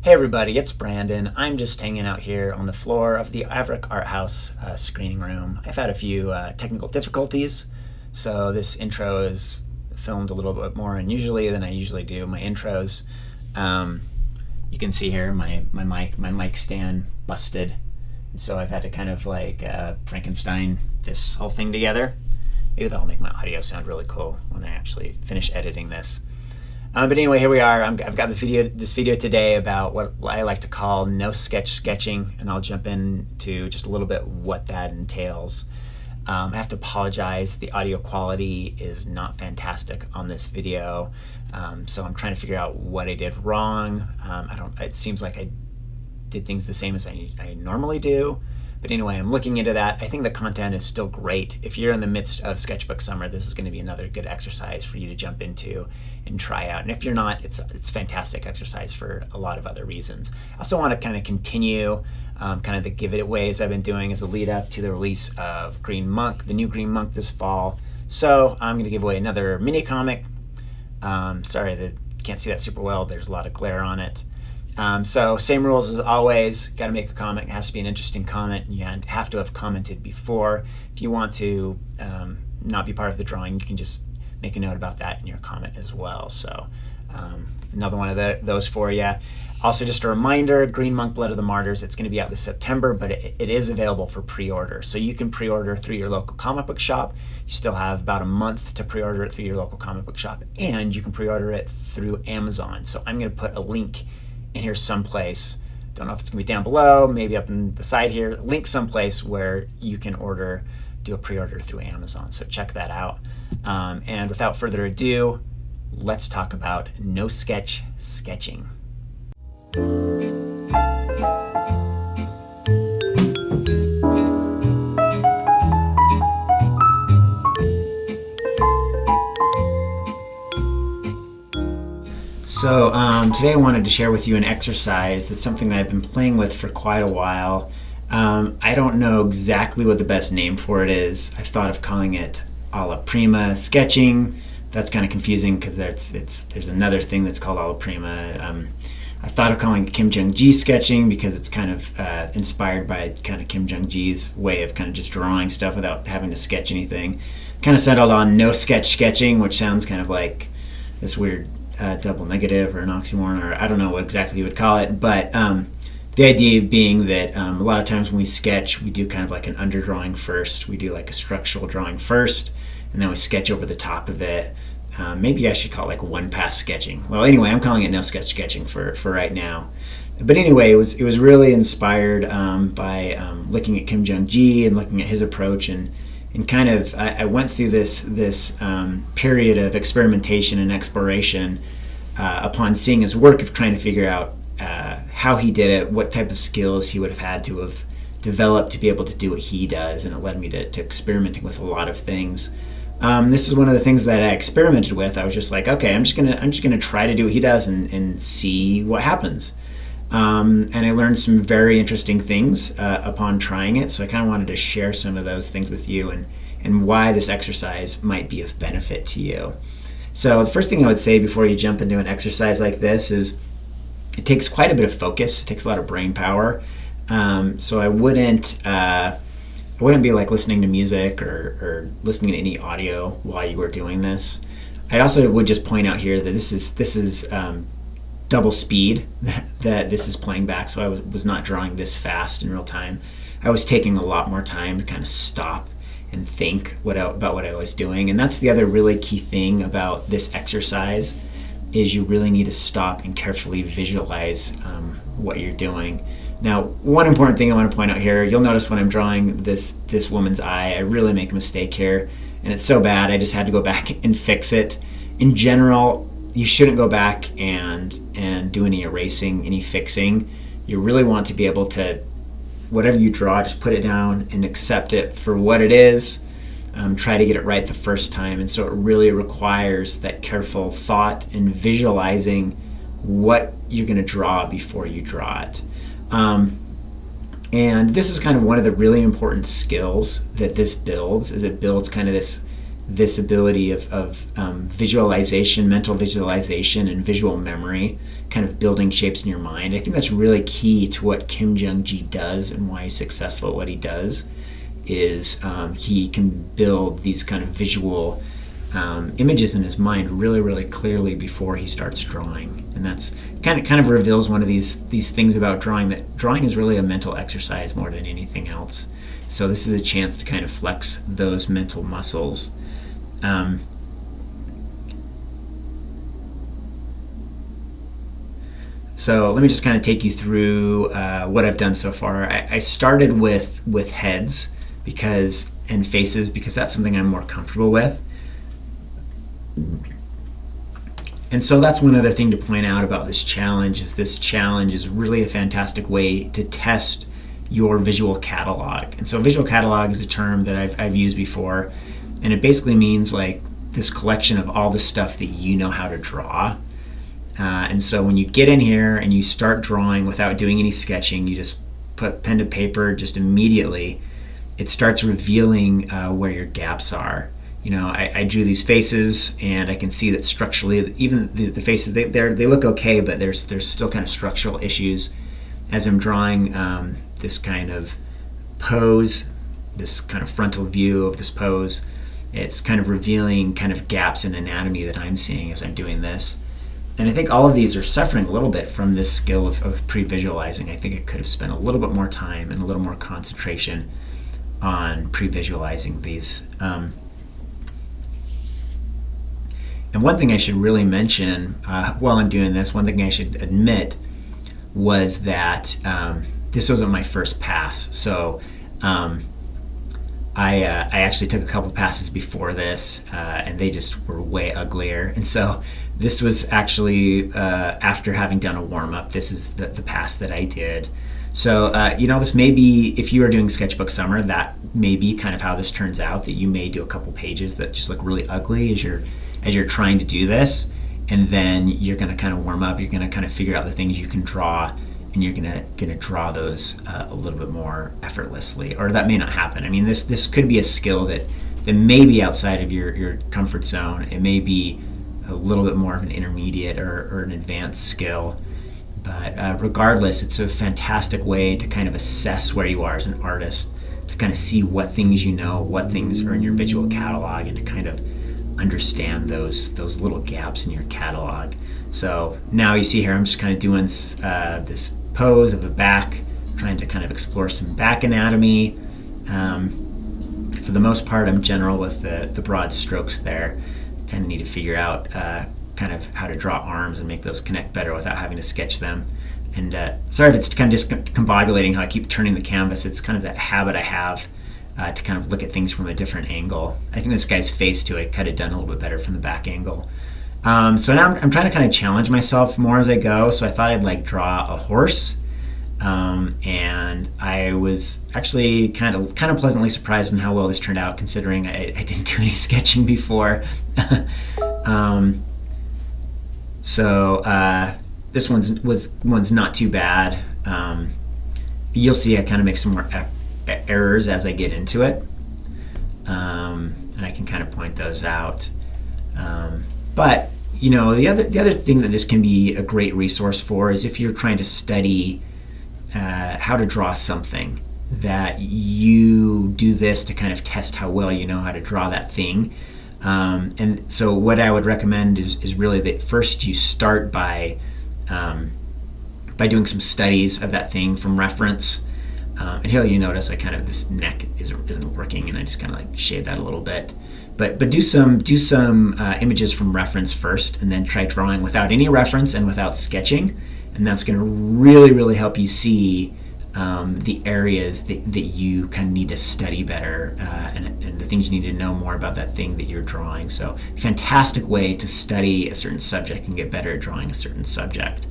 Hey everybody, it's Brandon. I'm just hanging out here on the floor of the Iverick Art House screening room. I've had a few technical difficulties, so this intro is filmed a little bit more unusually than I usually do my intros. You can see here my mic stand busted, and so I've had to kind of like Frankenstein this whole thing together. Maybe that'll make my audio sound really cool when I actually finish editing this. But anyway, here we are. I've got this video today about what I like to call no-sketch sketching, and I'll jump into just a little bit what that entails. I have to apologize. The audio quality is not fantastic on this video, so I'm trying to figure out what I did wrong. It seems like I did things the same as I normally do. But anyway, I'm looking into that. I think the content is still great. If you're in the midst of sketchbook summer, this is going to be another good exercise for you to jump into and try out. And if you're not, it's fantastic exercise for a lot of other reasons. I also want to kind of continue kind of the giveaways I've been doing as a lead up to the release of Green Monk, the new Green Monk this fall. So I'm going to give away another mini comic. Sorry that you can't see that super well. There's a lot of glare on it. So same rules as always. Got to make a comment. It has to be an interesting comment. You have to have commented before. If you want to not be part of the drawing, you can just make a note about that in your comment as well. So another one of those for you. Also, just a reminder, Green Monk Blood of the Martyrs, it's going to be out this September, but it is available for pre-order. So you can pre-order through your local comic book shop. You still have about a month to pre-order it through your local comic book shop, and you can pre-order it through Amazon. So I'm going to put a link in here someplace. Don't know if it's gonna be down below, maybe up in the side here, link someplace where you can do a pre-order through Amazon. So check that out. And without further ado, let's talk about no-sketch sketching. So today I wanted to share with you an exercise that's something that I've been playing with for quite a while. I don't know exactly what the best name for it is. I've thought of calling it alla prima sketching. That's kind of confusing because there's another thing that's called alla prima. I thought of calling it Kim Jung-gi sketching because it's kind of inspired by kind of Kim Jung-gi's way of kind of just drawing stuff without having to sketch anything. Kind of settled on no sketch sketching, which sounds kind of like this weird double negative or an oxymoron, or I don't know what exactly you would call it, but the idea being that a lot of times when we sketch, we do kind of like an underdrawing first. We do like a structural drawing first, and then we sketch over the top of it. Maybe I should call it like one-pass sketching. Well, anyway, I'm calling it no-sketch sketching for right now. But anyway, it was really inspired by looking at Kim Jung-gi and looking at his approach, and kind of I went through this period of experimentation and exploration upon seeing his work, of trying to figure out how he did it, what type of skills he would have had to have developed to be able to do what he does, and it led me to experimenting with a lot of things. This is one of the things that I experimented with. I was just like, okay, I'm just gonna try to do what he does and see what happens. And I learned some very interesting things upon trying it, so I kind of wanted to share some of those things with you and why this exercise might be of benefit to you. So the first thing I would say before you jump into an exercise like this is it takes quite a bit of focus. It takes a lot of brain power. So I wouldn't be like listening to music or listening to any audio while you were doing this. I also would just point out here that this is double speed that this is playing back, so I was not drawing this fast in real time. I was taking a lot more time to kind of stop and think about what I was doing, and that's the other really key thing about this exercise, is you really need to stop and carefully visualize what you're doing. Now, one important thing I want to point out here, you'll notice when I'm drawing this woman's eye, I really make a mistake here, and it's so bad I just had to go back and fix it. In general, you shouldn't go back and do any erasing, any fixing. You really want to be able to, whatever you draw, just put it down and accept it for what it is. Try to get it right the first time. And so it really requires that careful thought and visualizing what you're going to draw before you draw it. And this is kind of one of the really important skills that this builds, is it builds kind of this this ability of visualization, mental visualization, and visual memory, kind of building shapes in your mind. I think that's really key to what Kim Jung-gi does and why he's successful at what he does, is he can build these kind of visual images in his mind really, really clearly before he starts drawing. And that's kind of reveals one of these things about drawing, that drawing is really a mental exercise more than anything else. So this is a chance to kind of flex those mental muscles. So let me just kind of take you through what I've done so far. I started with heads and faces because that's something I'm more comfortable with. And so that's one other thing to point out about this challenge is really a fantastic way to test your visual catalog. And so visual catalog is a term that I've used before, and it basically means like this collection of all the stuff that you know how to draw. And so when you get in here and you start drawing without doing any sketching, you just put pen to paper just immediately, it starts revealing where your gaps are. You know, I drew these faces, and I can see that structurally, even the faces, they look okay, but there's still kind of structural issues as I'm drawing this kind of pose, this kind of frontal view of this pose. It's kind of revealing kind of gaps in anatomy that I'm seeing as I'm doing this. And I think all of these are suffering a little bit from this skill of pre-visualizing. I think I could have spent a little bit more time and a little more concentration on pre-visualizing these. And one thing I should really mention while I'm doing this, one thing I should admit was that this wasn't my first pass. So I actually took a couple passes before this, and they just were way uglier. And so this was actually after having done a warm-up. This is the pass that I did. So this may be, if you are doing Sketchbook Summer, that may be kind of how this turns out, that you may do a couple pages that just look really ugly as you're trying to do this, and then you're going to kind of warm up. You're going to kind of figure out the things you can draw, and you're going to draw those a little bit more effortlessly. Or that may not happen. I mean, this could be a skill that may be outside of your comfort zone. It may be a little bit more of an intermediate or an advanced skill. But regardless, it's a fantastic way to kind of assess where you are as an artist, to kind of see what things you know, what things are in your visual catalog, and to kind of understand those little gaps in your catalog. So now you see here, I'm just kind of doing this pose of the back, trying to kind of explore some back anatomy. For the most part, I'm general with the broad strokes there. Kind of need to figure out kind of how to draw arms and make those connect better without having to sketch them. And sorry if it's kind of discombobulating how I keep turning the canvas. It's kind of that habit I have to kind of look at things from a different angle. I think this guy's face too, I could have done a little bit better from the back angle. So now I'm trying to kind of challenge myself more as I go. So I thought I'd draw a horse. And I was actually kind of pleasantly surprised in how well this turned out, considering I didn't do any sketching before. This one's not too bad. You'll see I kind of make some more errors as I get into it, and I can kind of point those out. But the other thing that this can be a great resource for is if you're trying to study how to draw something, that you do this to kind of test how well you know how to draw that thing. And so what I would recommend is really that first you start by doing some studies of that thing from reference. And here you notice this neck isn't working, and I just kind of shade that a little bit. But do some images from reference first, and then try drawing without any reference and without sketching. And that's going to really, really help you see the areas that you kind of need to study better, and the things you need to know more about that thing that you're drawing. So fantastic way to study a certain subject and get better at drawing a certain subject.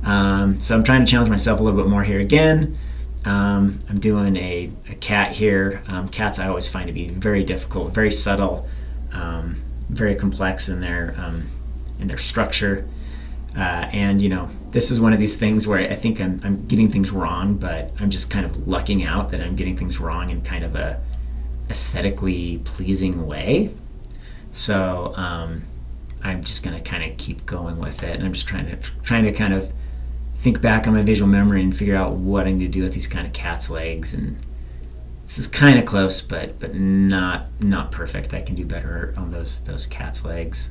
So I'm trying to challenge myself a little bit more here again. I'm doing a cat here. Cats I always find to be very difficult, very subtle, very complex in their structure. And this is one of these things where I think I'm getting things wrong, but I'm just kind of lucking out that I'm getting things wrong in kind of a aesthetically pleasing way. So I'm just going to kind of keep going with it, and I'm just trying to kind of think back on my visual memory and figure out what I need to do with these kind of cat's legs. And this is kind of close, but not perfect. I can do better on those cat's legs.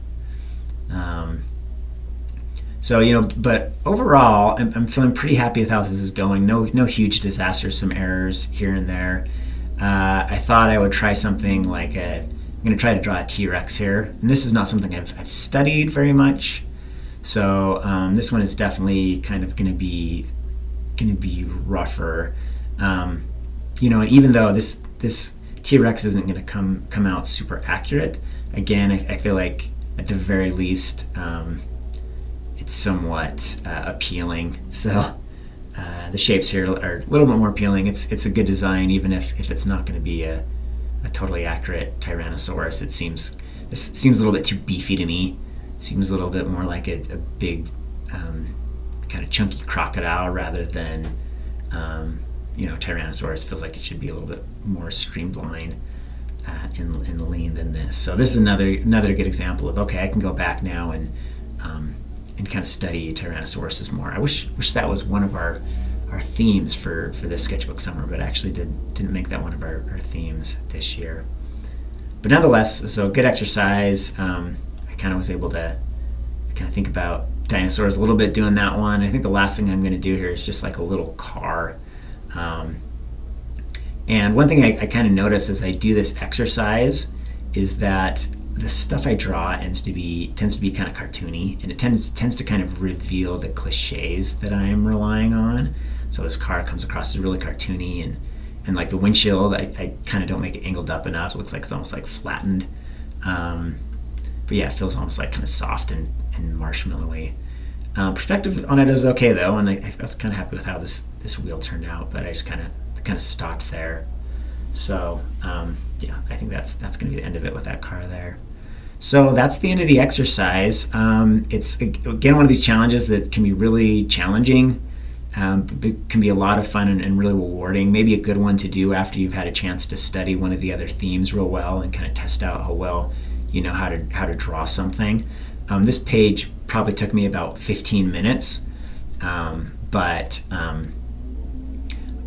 So, but overall, I'm feeling pretty happy with how this is going. No huge disasters, some errors here and there. I thought I would try something like I'm going to try to draw a T-Rex here. And this is not something I've studied very much. So this one is definitely kind of going to be rougher. And even though this T-Rex isn't going to come out super accurate, again, I feel like at the very least, it's somewhat appealing. So the shapes here are a little bit more appealing. It's a good design, even if it's not going to be a totally accurate Tyrannosaurus. This seems a little bit too beefy to me. Seems a little bit more like a big kind of chunky crocodile rather than Tyrannosaurus. Feels like it should be a little bit more streamlined and lean than this. So this is another good example of, okay, I can go back now and kind of study Tyrannosauruses more. I wish that was one of our themes for this sketchbook summer, but I actually didn't make that one of our themes this year. But nonetheless, so good exercise. I kind of was able to kind of think about dinosaurs a little bit doing that one. I think the last thing I'm going to do here is just like a little car. And one thing I kind of notice as I do this exercise is that the stuff I draw tends to be kind of cartoony, and it tends to kind of reveal the cliches that I am relying on. So this car comes across as really cartoony, and like the windshield, I kind of don't make it angled up enough. It looks like it's almost like flattened. But yeah, it feels almost like kind of soft and marshmallowy. Perspective on it is okay though, and I was kind of happy with how this wheel turned out, but I just kind of stopped there. So yeah, I think that's going to be the end of it with that car there. So that's the end of the exercise. It's again one of these challenges that can be really challenging. Can be a lot of fun and really rewarding. Maybe a good one to do after you've had a chance to study one of the other themes real well and kind of test out how well you know how to draw something. This page probably took me about 15 minutes, but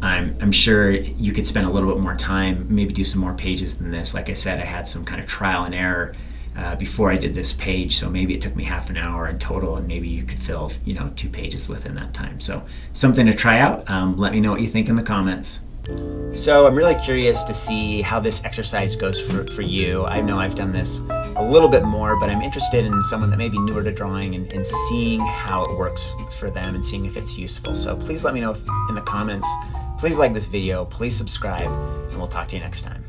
I'm sure you could spend a little bit more time, maybe do some more pages than this. Like I said, I had some kind of trial and error before I did this page, so maybe it took me half an hour in total, and maybe you could fill 2 pages within that time. So something to try out. Let me know what you think in the comments. So I'm really curious to see how this exercise goes for you. I know I've done this a little bit more, but I'm interested in someone that may be newer to drawing and seeing how it works for them and seeing if it's useful. So please let me know in the comments. Please like this video, please subscribe, and we'll talk to you next time.